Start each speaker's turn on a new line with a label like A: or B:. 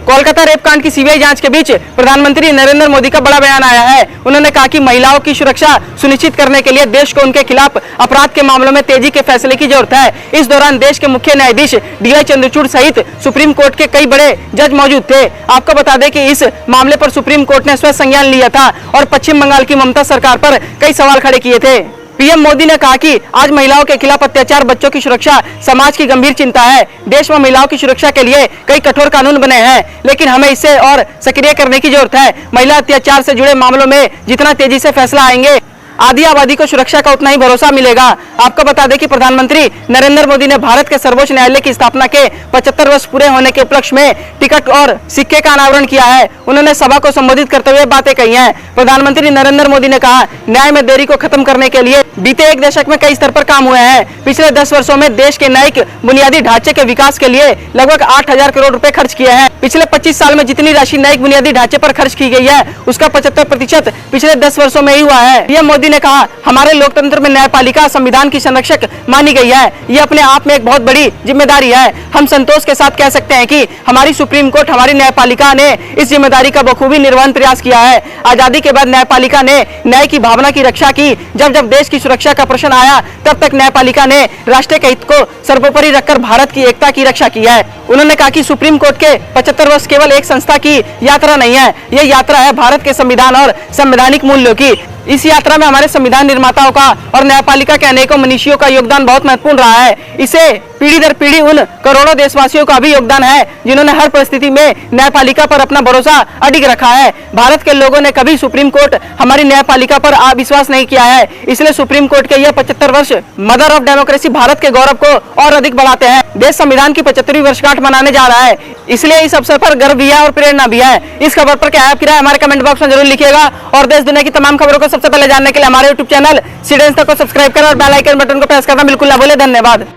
A: Kolkata rape कांड की CBI जांच के बीच प्रधानमंत्री नरेंद्र मोदी का बड़ा बयान आया है। उन्होंने कहा कि महिलाओं की सुरक्षा सुनिश्चित करने के लिए देश को उनके खिलाफ अपराध के मामलों में तेजी के फैसले की जरूरत है। इस दौरान देश के मुख्य न्यायाधीश डीवाई चंद्रचूड़ सहित सुप्रीम कोर्ट के कई बड़े जज मौजूद थे। आपको बता दें कि इस मामले पर सुप्रीम कोर्ट ने स्वयं संज्ञान लिया था और पश्चिम बंगाल की ममता सरकार पर कई सवाल खड़े किए थे। पीएम मोदी ने कहा कि आज महिलाओं के खिलाफ अत्याचार, बच्चों की सुरक्षा समाज की गंभीर चिंता है। देश में महिलाओं की सुरक्षा के लिए कई कठोर कानून बने हैं, लेकिन हमें इसे और सक्रिय करने की जरूरत है। महिला अत्याचार से जुड़े मामलों में जितना तेजी से फैसला आएंगे, आधी आबादी को सुरक्षा का उतना ही भरोसा मिलेगा। आपको बता दें कि प्रधानमंत्री नरेंद्र मोदी ने भारत के सर्वोच्च न्यायालय की स्थापना के 75 वर्ष पूरे होने के उपलक्ष्य में टिकट और सिक्के का अनावरण किया है। उन्होंने सभा को संबोधित करते हुए बातें कही हैं। प्रधानमंत्री नरेंद्र मोदी ने कहा, न्याय में देरी को खत्म करने के लिए बीते एक दशक में कई स्तर पर काम हुए हैं। पिछले 10 वर्षों में देश के न्यायिक बुनियादी ढांचे के विकास के लिए लगभग 8,000 करोड़ रुपए खर्च किए हैं। पिछले 25 साल में जितनी राशि न्यायिक बुनियादी ढांचे पर खर्च की गई है, उसका 75% पिछले 10 वर्षों में ही हुआ है। पीएम मोदी ने कहा, हमारे लोकतंत्र में न्यायपालिका संविधान की संरक्षक मानी गई है। ये अपने आप में एक बहुत बड़ी जिम्मेदारी है। हम संतोष के साथ कह सकते हैं कि हमारी सुप्रीम कोर्ट, हमारी न्यायपालिका ने इस जिम्मेदारी का बखूबी निर्वहन प्रयास किया है। आजादी के बाद न्यायपालिका ने न्याय की भावना की रक्षा की। जब जब देश की सुरक्षा का प्रश्न आया, तब तक न्यायपालिका ने राष्ट्र के हित को सर्वोपरि रखकर भारत की एकता की रक्षा की है। उन्होंने कहा कि सुप्रीम कोर्ट के 75 वर्ष केवल एक संस्था की यात्रा नहीं है, यह यात्रा है भारत के संविधान और संवैधानिक मूल्यों की। इस यात्रा में हमारे संविधान निर्माताओं का और न्यायपालिका के अनेकों मनीषियों का योगदान बहुत महत्वपूर्ण रहा है। इसे पीढ़ी दर पीढ़ी उन करोड़ों देशवासियों का भी योगदान है जिन्होंने हर परिस्थिति में न्यायपालिका पर अपना भरोसा अडिग रखा है। भारत के लोगों ने कभी सुप्रीम कोर्ट, हमारी न्यायपालिका पर अविश्वास नहीं किया है। इसलिए सुप्रीम कोर्ट के यह 75 वर्ष मदर ऑफ डेमोक्रेसी भारत के गौरव को और अधिक बढ़ाते हैं। देश संविधान की 75वीं वर्षगांठ मनाने जा रहा है, इसलिए इस अवसर पर गर्व भी है और प्रेरणा भी है। इस खबर पर क्या है आपकी राय, हमारे कमेंट बॉक्स में जरूर लिखिएगा और देश दुनिया की तमाम खबरों को सबसे पहले जानने के लिए हमारे यूट्यूब चैनल सिटीजन को सब्सक्राइब करें और बेल आइकन बटन को प्रेस करना बिल्कुल ना भूलें। धन्यवाद।